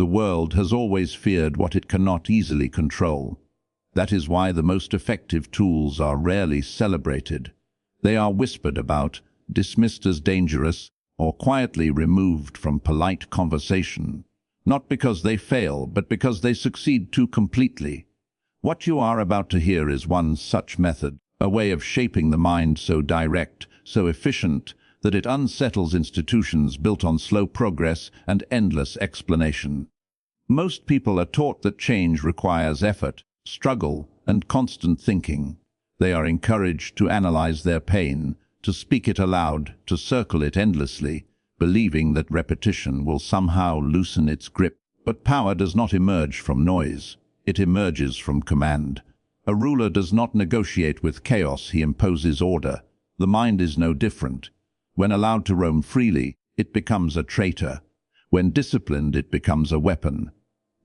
The world has always feared what it cannot easily control. That is why the most effective tools are rarely celebrated. They are whispered about, dismissed as dangerous, or quietly removed from polite conversation. Not because they fail, but because they succeed too completely. What you are about to hear is one such method, a way of shaping the mind so direct, so efficient, that it unsettles institutions built on slow progress and endless explanation. Most people are taught that change requires effort, struggle, and constant thinking. They are encouraged to analyze their pain, to speak it aloud, to circle it endlessly, believing that repetition will somehow loosen its grip. But power does not emerge from noise. It emerges from command. A ruler does not negotiate with chaos, he imposes order. The mind is no different. When allowed to roam freely, it becomes a traitor. When disciplined, it becomes a weapon.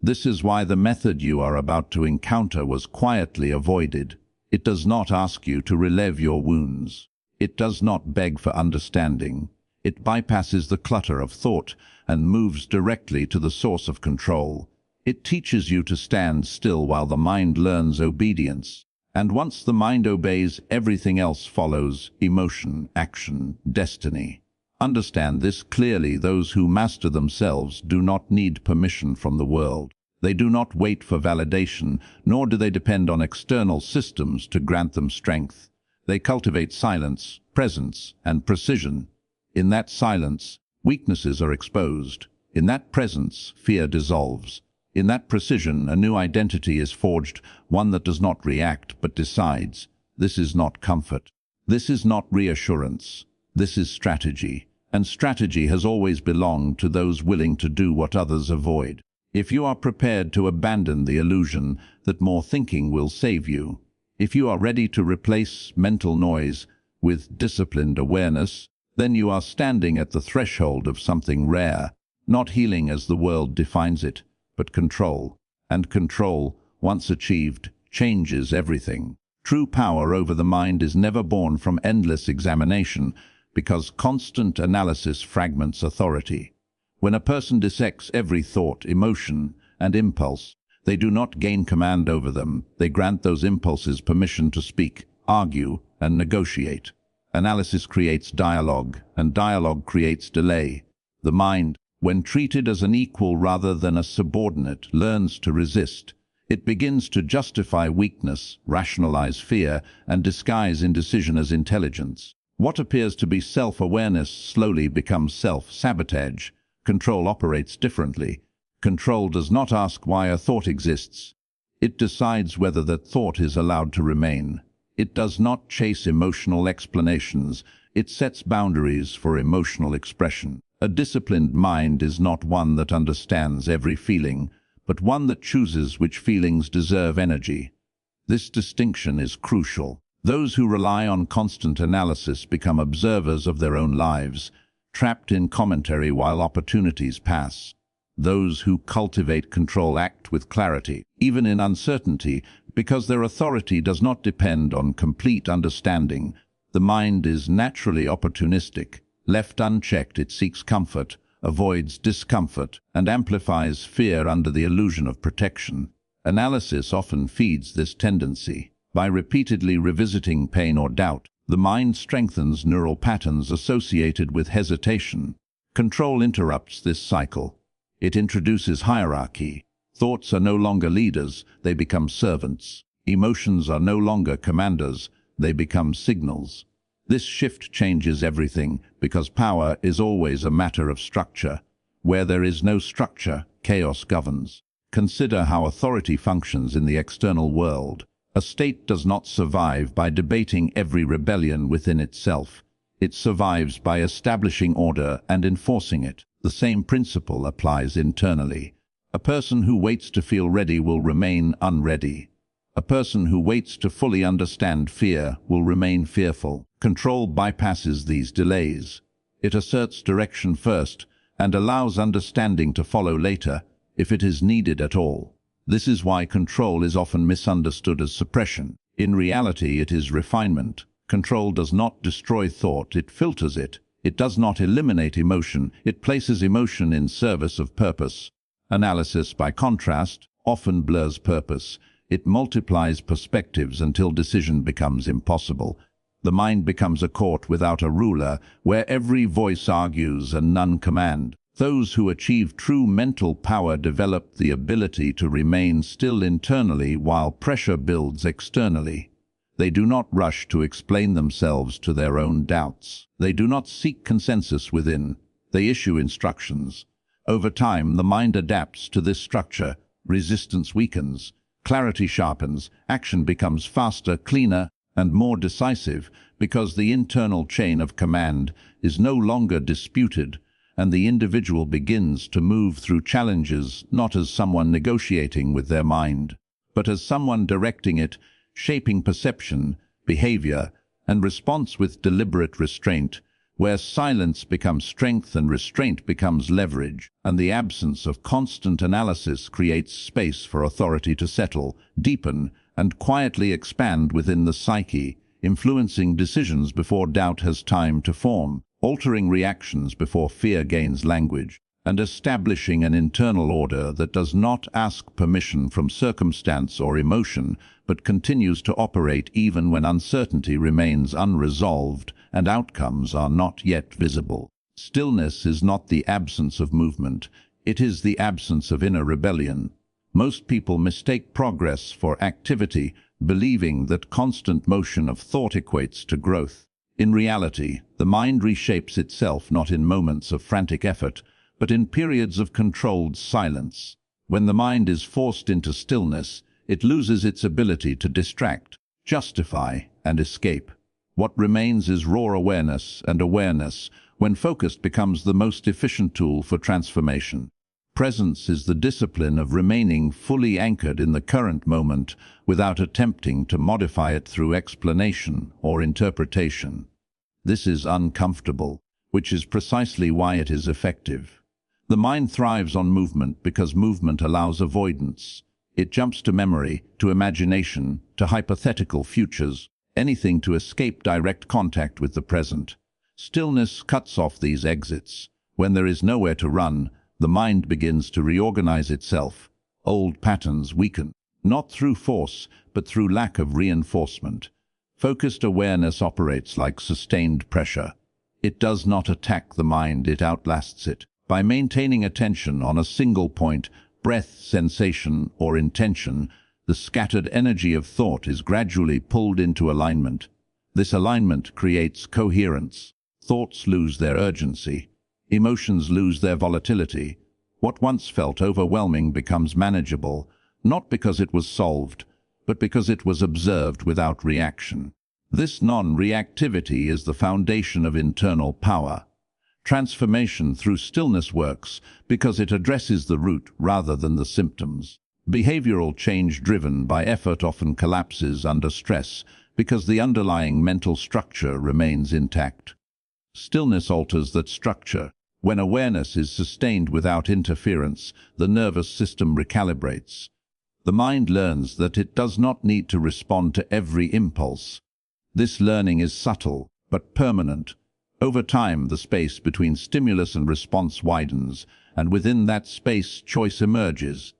This is why the method you are about to encounter was quietly avoided. It does not ask you to relive your wounds. It does not beg for understanding. It bypasses the clutter of thought and moves directly to the source of control. It teaches you to stand still while the mind learns obedience. And once the mind obeys, everything else follows: emotion, action, destiny. Understand this clearly: those who master themselves do not need permission from the world. They do not wait for validation, nor do they depend on external systems to grant them strength. They cultivate silence, presence, and precision. In that silence, weaknesses are exposed. In that presence, fear dissolves. In that precision, a new identity is forged, one that does not react but decides. This is not comfort. This is not reassurance. This is strategy. And strategy has always belonged to those willing to do what others avoid. If you are prepared to abandon the illusion that more thinking will save you, if you are ready to replace mental noise with disciplined awareness, then you are standing at the threshold of something rare, not healing as the world defines it, but control. And control, once achieved, changes everything. True power over the mind is never born from endless examination, because constant analysis fragments authority. When a person dissects every thought, emotion, and impulse, they do not gain command over them. They grant those impulses permission to speak, argue, and negotiate. Analysis creates dialogue, and dialogue creates delay. The mind, when treated as an equal rather than a subordinate, learns to resist. It begins to justify weakness, rationalize fear, and disguise indecision as intelligence. What appears to be self-awareness slowly becomes self-sabotage. Control operates differently. Control does not ask why a thought exists. It decides whether that thought is allowed to remain. It does not chase emotional explanations. It sets boundaries for emotional expression. A disciplined mind is not one that understands every feeling, but one that chooses which feelings deserve energy. This distinction is crucial. Those who rely on constant analysis become observers of their own lives, trapped in commentary while opportunities pass. Those who cultivate control act with clarity, even in uncertainty, because their authority does not depend on complete understanding. The mind is naturally opportunistic. Left unchecked, it seeks comfort, avoids discomfort, and amplifies fear under the illusion of protection. Analysis often feeds this tendency. By repeatedly revisiting pain or doubt, the mind strengthens neural patterns associated with hesitation. Control interrupts this cycle. It introduces hierarchy. Thoughts are no longer leaders, they become servants. Emotions are no longer commanders, they become signals. This shift changes everything, because power is always a matter of structure. Where there is no structure, chaos governs. Consider how authority functions in the external world. A state does not survive by debating every rebellion within itself. It survives by establishing order and enforcing it. The same principle applies internally. A person who waits to feel ready will remain unready. A person who waits to fully understand fear will remain fearful. Control bypasses these delays. It asserts direction first and allows understanding to follow later, if it is needed at all. This is why control is often misunderstood as suppression. In reality, it is refinement. Control does not destroy thought, it filters it. It does not eliminate emotion, it places emotion in service of purpose. Analysis, by contrast, often blurs purpose. It multiplies perspectives until decision becomes impossible. The mind becomes a court without a ruler, where every voice argues and none command. Those who achieve true mental power develop the ability to remain still internally while pressure builds externally. They do not rush to explain themselves to their own doubts. They do not seek consensus within. They issue instructions. Over time, the mind adapts to this structure. Resistance weakens, clarity sharpens, action becomes faster, cleaner, and more decisive, because the internal chain of command is no longer disputed, and the individual begins to move through challenges not as someone negotiating with their mind, but as someone directing it, shaping perception, behavior, and response with deliberate restraint, where silence becomes strength and restraint becomes leverage, and the absence of constant analysis creates space for authority to settle, deepen, and quietly expand within the psyche, influencing decisions before doubt has time to form, altering reactions before fear gains language, and establishing an internal order that does not ask permission from circumstance or emotion, but continues to operate even when uncertainty remains unresolved and outcomes are not yet visible. Stillness is not the absence of movement, it is the absence of inner rebellion. Most people mistake progress for activity, believing that constant motion of thought equates to growth. In reality, the mind reshapes itself not in moments of frantic effort, but in periods of controlled silence. When the mind is forced into stillness, it loses its ability to distract, justify, and escape. What remains is raw awareness, and awareness, when focused, becomes the most efficient tool for transformation. Presence is the discipline of remaining fully anchored in the current moment without attempting to modify it through explanation or interpretation. This is uncomfortable, which is precisely why it is effective. The mind thrives on movement because movement allows avoidance. It jumps to memory, to imagination, to hypothetical futures, anything to escape direct contact with the present. Stillness cuts off these exits. When there is nowhere to run, the mind begins to reorganize itself. Old patterns weaken, not through force, but through lack of reinforcement. Focused awareness operates like sustained pressure. It does not attack the mind, it outlasts it. By maintaining attention on a single point, breath, sensation, or intention, the scattered energy of thought is gradually pulled into alignment. This alignment creates coherence. Thoughts lose their urgency. Emotions lose their volatility. What once felt overwhelming becomes manageable, not because it was solved, but because it was observed without reaction. This non-reactivity is the foundation of internal power. Transformation through stillness works because it addresses the root rather than the symptoms. Behavioral change driven by effort often collapses under stress because the underlying mental structure remains intact. Stillness alters that structure. When awareness is sustained without interference, the nervous system recalibrates. The mind learns that it does not need to respond to every impulse. This learning is subtle, but permanent. Over time, the space between stimulus and response widens, and within that space, choice emerges.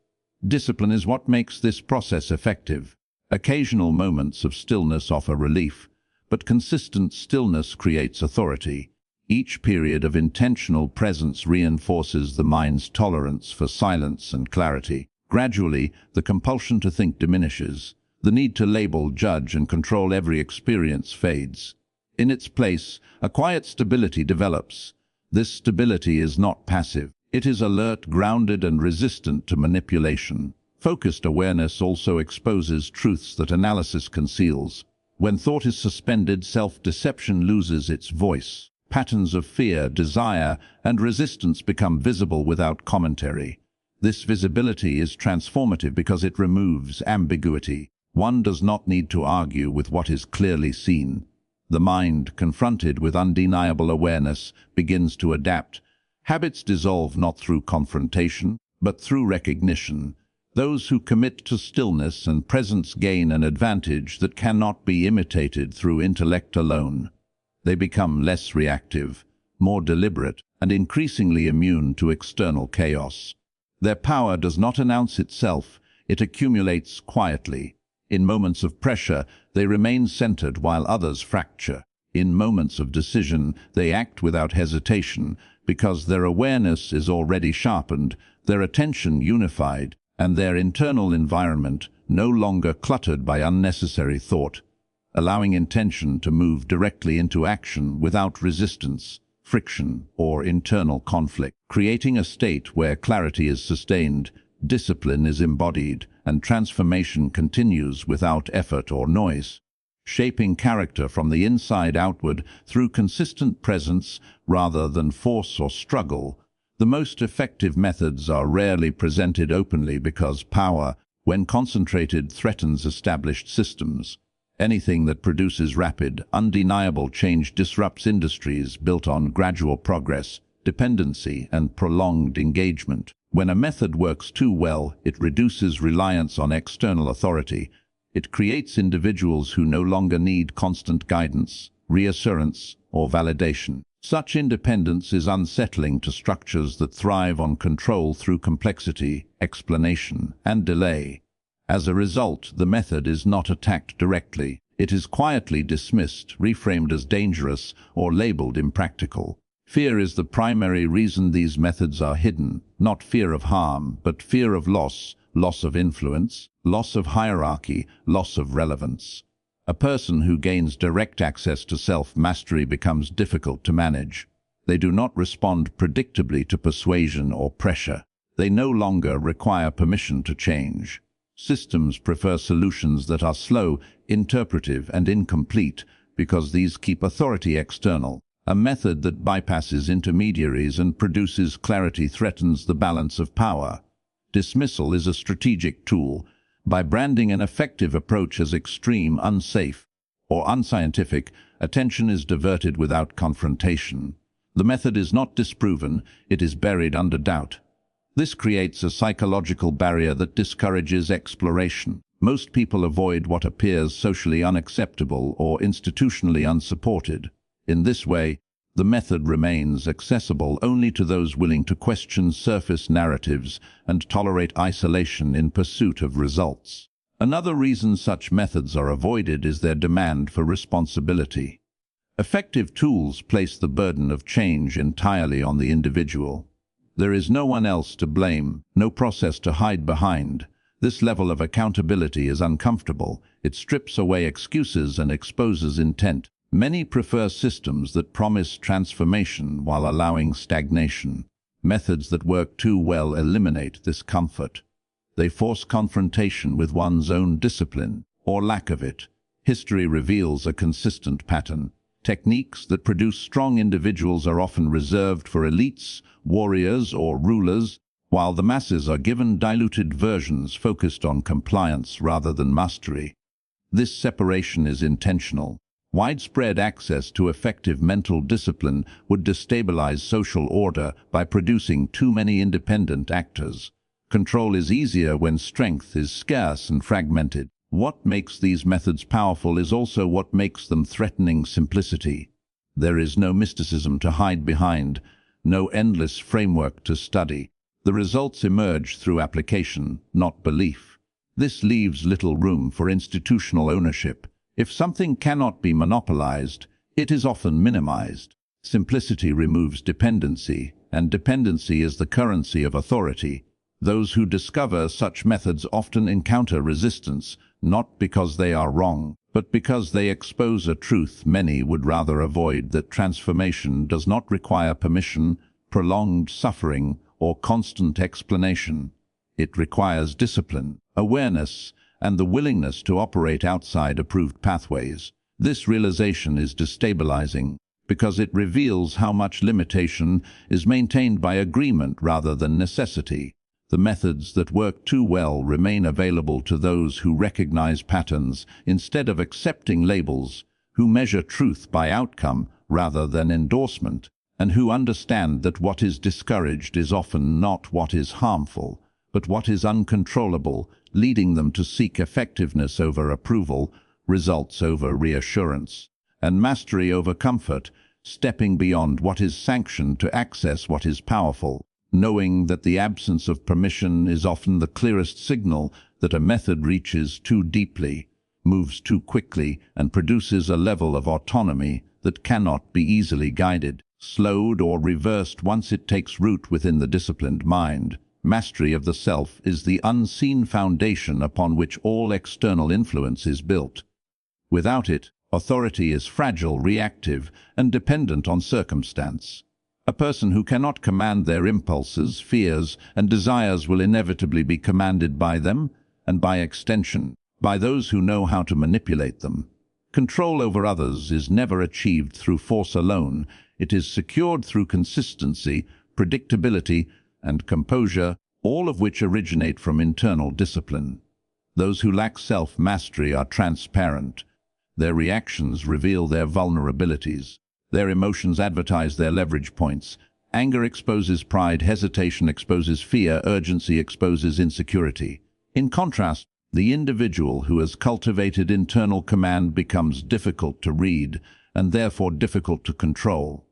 Discipline is what makes this process effective. Occasional moments of stillness offer relief, but consistent stillness creates authority. Each period of intentional presence reinforces the mind's tolerance for silence and clarity. Gradually, the compulsion to think diminishes. The need to label, judge, and control every experience fades. In its place, a quiet stability develops. This stability is not passive. It is alert, grounded, and resistant to manipulation. Focused awareness also exposes truths that analysis conceals. When thought is suspended, self-deception loses its voice. Patterns of fear, desire, and resistance become visible without commentary. This visibility is transformative because it removes ambiguity. One does not need to argue with what is clearly seen. The mind, confronted with undeniable awareness, begins to adapt. Habits dissolve not through confrontation, but through recognition. Those who commit to stillness and presence gain an advantage that cannot be imitated through intellect alone. They become less reactive, more deliberate, and increasingly immune to external chaos. Their power does not announce itself, it accumulates quietly. In moments of pressure, they remain centered while others fracture. In moments of decision, they act without hesitation, because their awareness is already sharpened, their attention unified, and their internal environment no longer cluttered by unnecessary thought, allowing intention to move directly into action without resistance, friction, or internal conflict, creating a state where clarity is sustained, discipline is embodied, and transformation continues without effort or noise, shaping character from the inside outward through consistent presence rather than force or struggle. The most effective methods are rarely presented openly because power, when concentrated, threatens established systems. Anything that produces rapid, undeniable change disrupts industries built on gradual progress, dependency, and prolonged engagement. When a method works too well, it reduces reliance on external authority. It creates individuals who no longer need constant guidance, reassurance, or validation. Such independence is unsettling to structures that thrive on control through complexity, explanation, and delay. As a result, the method is not attacked directly. It is quietly dismissed, reframed as dangerous, or labeled impractical. Fear is the primary reason these methods are hidden, not fear of harm, but fear of loss, loss of influence, loss of hierarchy, loss of relevance. A person who gains direct access to self-mastery becomes difficult to manage. They do not respond predictably to persuasion or pressure. They no longer require permission to change. Systems prefer solutions that are slow, interpretive, and incomplete because these keep authority external. A method that bypasses intermediaries and produces clarity threatens the balance of power. Dismissal is a strategic tool. By branding an effective approach as extreme, unsafe, or unscientific, attention is diverted without confrontation. The method is not disproven, it is buried under doubt. This creates a psychological barrier that discourages exploration. Most people avoid what appears socially unacceptable or institutionally unsupported. In this way, the method remains accessible only to those willing to question surface narratives and tolerate isolation in pursuit of results. Another reason such methods are avoided is their demand for responsibility. Effective tools place the burden of change entirely on the individual. There is no one else to blame, no process to hide behind. This level of accountability is uncomfortable. It strips away excuses and exposes intent. Many prefer systems that promise transformation while allowing stagnation. Methods that work too well eliminate this comfort. They force confrontation with one's own discipline, or lack of it. History reveals a consistent pattern. Techniques that produce strong individuals are often reserved for elites, warriors, or rulers, while the masses are given diluted versions focused on compliance rather than mastery. This separation is intentional. Widespread access to effective mental discipline would destabilize social order by producing too many independent actors. Control is easier when strength is scarce and fragmented. What makes these methods powerful is also what makes them threatening: simplicity. There is no mysticism to hide behind, no endless framework to study. The results emerge through application, not belief. This leaves little room for institutional ownership. If something cannot be monopolized, it is often minimized. Simplicity removes dependency, and dependency is the currency of authority. Those who discover such methods often encounter resistance, not because they are wrong, but because they expose a truth many would rather avoid: that transformation does not require permission, prolonged suffering, or constant explanation. It requires discipline, awareness, and the willingness to operate outside approved pathways. This realization is destabilizing because it reveals how much limitation is maintained by agreement rather than necessity. The methods that work too well remain available to those who recognize patterns instead of accepting labels, who measure truth by outcome rather than endorsement, and who understand that what is discouraged is often not what is harmful, but what is uncontrollable, leading them to seek effectiveness over approval, results over reassurance, and mastery over comfort, stepping beyond what is sanctioned to access what is powerful. knowing that the absence of permission is often the clearest signal that a method reaches too deeply, moves too quickly, and produces a level of autonomy that cannot be easily guided, slowed, or reversed once it takes root within the disciplined mind. Mastery of the self is the unseen foundation upon which all external influence is built. Without it, authority is fragile, reactive, and dependent on circumstance. A person who cannot command their impulses, fears, and desires will inevitably be commanded by them, and by extension, by those who know how to manipulate them. Control over others is never achieved through force alone. It is secured through consistency, predictability, and composure, all of which originate from internal discipline. Those who lack self-mastery are transparent. Their reactions reveal their vulnerabilities. Their emotions advertise their leverage points. Anger exposes pride, hesitation exposes fear, urgency exposes insecurity. In contrast, the individual who has cultivated internal command becomes difficult to read and therefore difficult to control.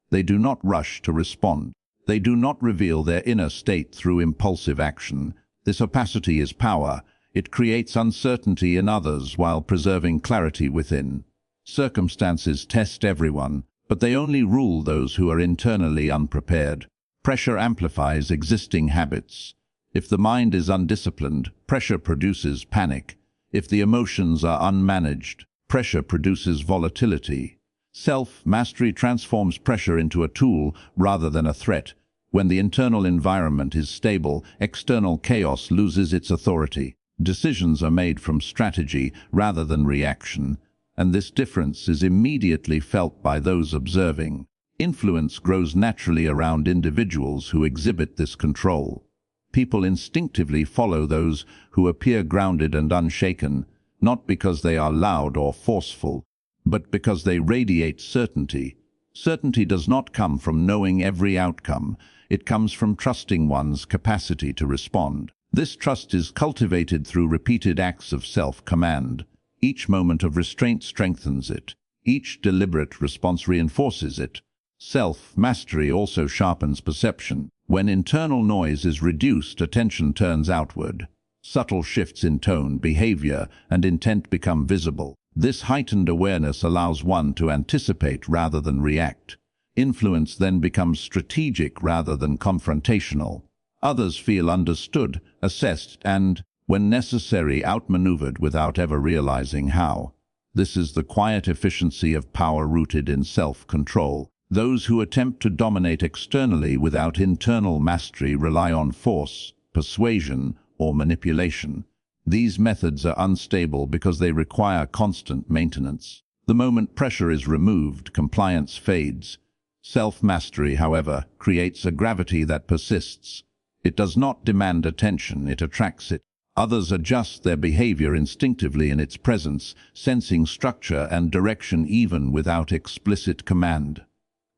They do not rush to respond. They do not reveal their inner state through impulsive action. This opacity is power. It creates uncertainty in others while preserving clarity within. Circumstances test everyone, but they only rule those who are internally unprepared. Pressure amplifies existing habits. If the mind is undisciplined, pressure produces panic. If the emotions are unmanaged, pressure produces volatility. Self-mastery transforms pressure into a tool rather than a threat. When the internal environment is stable, external chaos loses its authority. Decisions are made from strategy rather than reaction, and this difference is immediately felt by those observing. Influence grows naturally around individuals who exhibit this control. People instinctively follow those who appear grounded and unshaken, not because they are loud or forceful, but because they radiate certainty. Certainty does not come from knowing every outcome. It comes from trusting one's capacity to respond. This trust is cultivated through repeated acts of self-command. Each moment of restraint strengthens it. Each deliberate response reinforces it. Self-mastery also sharpens perception. When internal noise is reduced, attention turns outward. Subtle shifts in tone, behavior, and intent become visible. This heightened awareness allows one to anticipate rather than react. Influence then becomes strategic rather than confrontational. Others feel understood, assessed, and, when necessary, outmaneuvered without ever realizing how. This is the quiet efficiency of power rooted in self-control. Those who attempt to dominate externally without internal mastery rely on force, persuasion, or manipulation. These methods are unstable because they require constant maintenance. The moment pressure is removed, compliance fades. Self-mastery, however, creates a gravity that persists. It does not demand attention, it attracts it. Others adjust their behavior instinctively in its presence, sensing structure and direction even without explicit command.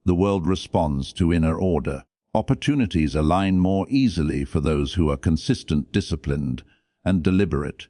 The world responds to inner order. Opportunities align more easily for those who are consistent, disciplined, and deliberate.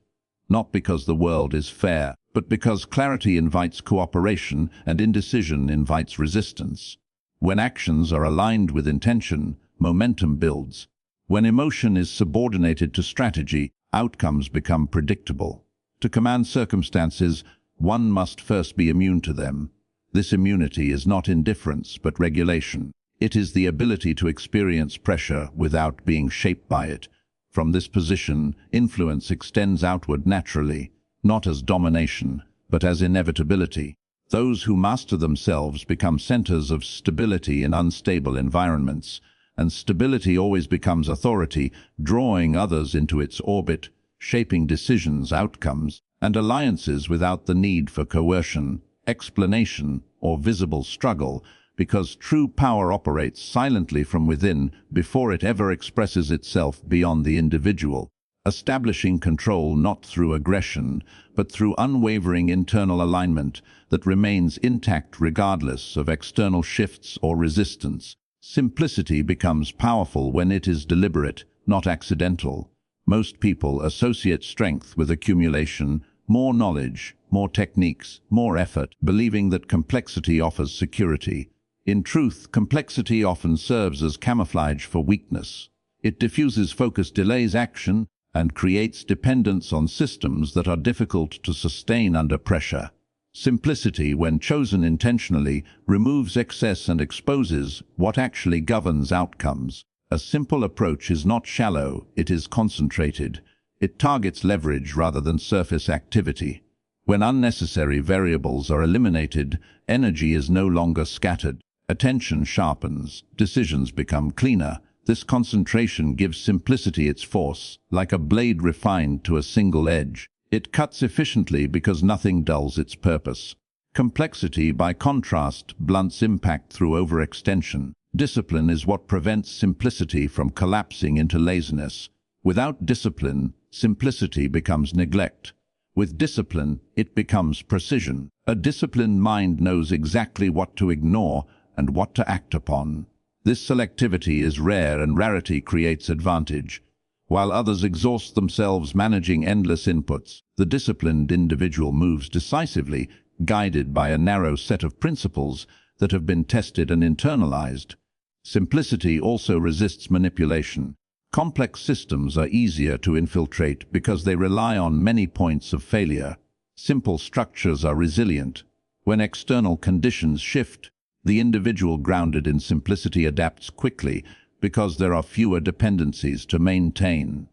Not because the world is fair, but because clarity invites cooperation and indecision invites resistance. When actions are aligned with intention, momentum builds. When emotion is subordinated to strategy, outcomes become predictable. To command circumstances, one must first be immune to them. This immunity is not indifference, but regulation. It is the ability to experience pressure without being shaped by it. From this position, influence extends outward naturally, not as domination, but as inevitability. Those who master themselves become centers of stability in unstable environments, and stability always becomes authority, drawing others into its orbit, shaping decisions, outcomes, and alliances without the need for coercion, explanation, or visible struggle, because true power operates silently from within before it ever expresses itself beyond the individual, establishing control not through aggression, but through unwavering internal alignment that remains intact regardless of external shifts or resistance. Simplicity becomes powerful when it is deliberate, not accidental. Most people associate strength with accumulation, more knowledge, more techniques, more effort, believing that complexity offers security. In truth, complexity often serves as camouflage for weakness. It diffuses focus, delays action, and creates dependence on systems that are difficult to sustain under pressure. Simplicity, when chosen intentionally, removes excess and exposes what actually governs outcomes. A simple approach is not shallow, it is concentrated. It targets leverage rather than surface activity. When unnecessary variables are eliminated, energy is no longer scattered. Attention sharpens, decisions become cleaner. This concentration gives simplicity its force, like a blade refined to a single edge. It cuts efficiently because nothing dulls its purpose. Complexity, by contrast, blunts impact through overextension. Discipline is what prevents simplicity from collapsing into laziness. Without discipline, simplicity becomes neglect. With discipline, it becomes precision. A disciplined mind knows exactly what to ignore and what to act upon. This selectivity is rare, and rarity creates advantage. While others exhaust themselves managing endless inputs, the disciplined individual moves decisively, guided by a narrow set of principles that have been tested and internalized. Simplicity also resists manipulation. Complex systems are easier to infiltrate because they rely on many points of failure. Simple structures are resilient. When external conditions shift, the individual grounded in simplicity adapts quickly because there are fewer dependencies to maintain.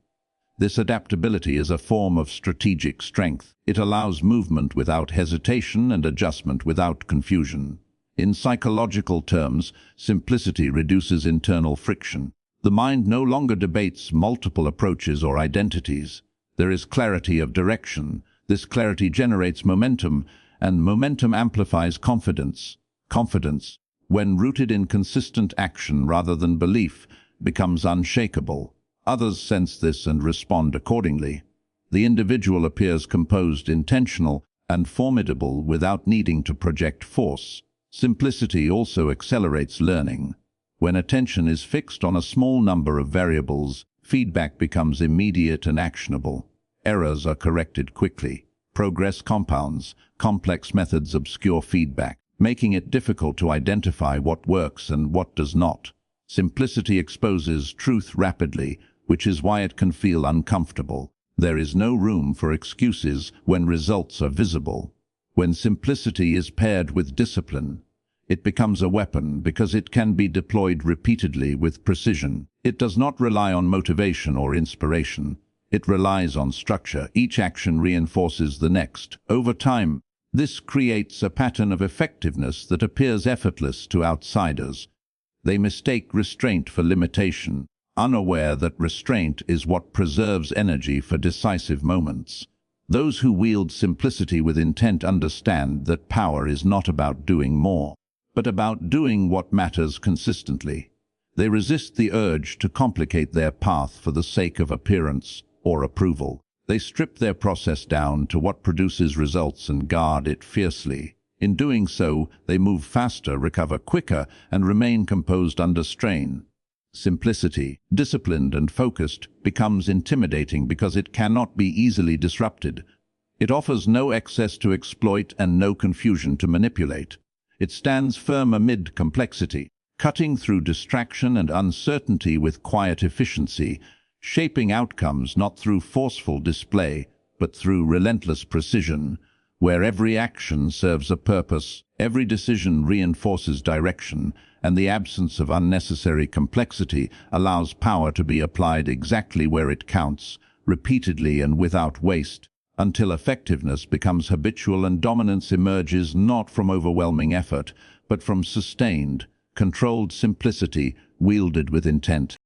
This adaptability is a form of strategic strength. It allows movement without hesitation and adjustment without confusion. In psychological terms, simplicity reduces internal friction. The mind no longer debates multiple approaches or identities. There is clarity of direction. This clarity generates momentum, and momentum amplifies confidence. Confidence, when rooted in consistent action rather than belief, becomes unshakable. Others sense this and respond accordingly. The individual appears composed, intentional, and formidable without needing to project force. Simplicity also accelerates learning. When attention is fixed on a small number of variables, feedback becomes immediate and actionable. Errors are corrected quickly. Progress compounds. Complex methods obscure feedback, making it difficult to identify what works and what does not. Simplicity exposes truth rapidly, which is why it can feel uncomfortable. There is no room for excuses when results are visible. When simplicity is paired with discipline, it becomes a weapon because it can be deployed repeatedly with precision. It does not rely on motivation or inspiration. It relies on structure. Each action reinforces the next. Over time, this creates a pattern of effectiveness that appears effortless to outsiders. They mistake restraint for limitation, unaware that restraint is what preserves energy for decisive moments. Those who wield simplicity with intent understand that power is not about doing more, but about doing what matters consistently. They resist the urge to complicate their path for the sake of appearance or approval. They strip their process down to what produces results and guard it fiercely. In doing so, they move faster, recover quicker, and remain composed under strain. Simplicity, disciplined and focused, becomes intimidating because it cannot be easily disrupted. It offers no excess to exploit and no confusion to manipulate. It stands firm amid complexity, cutting through distraction and uncertainty with quiet efficiency, shaping outcomes not through forceful display, but through relentless precision. Where every action serves a purpose, every decision reinforces direction, and the absence of unnecessary complexity allows power to be applied exactly where it counts, repeatedly and without waste, until effectiveness becomes habitual and dominance emerges not from overwhelming effort, but from sustained, controlled simplicity wielded with intent.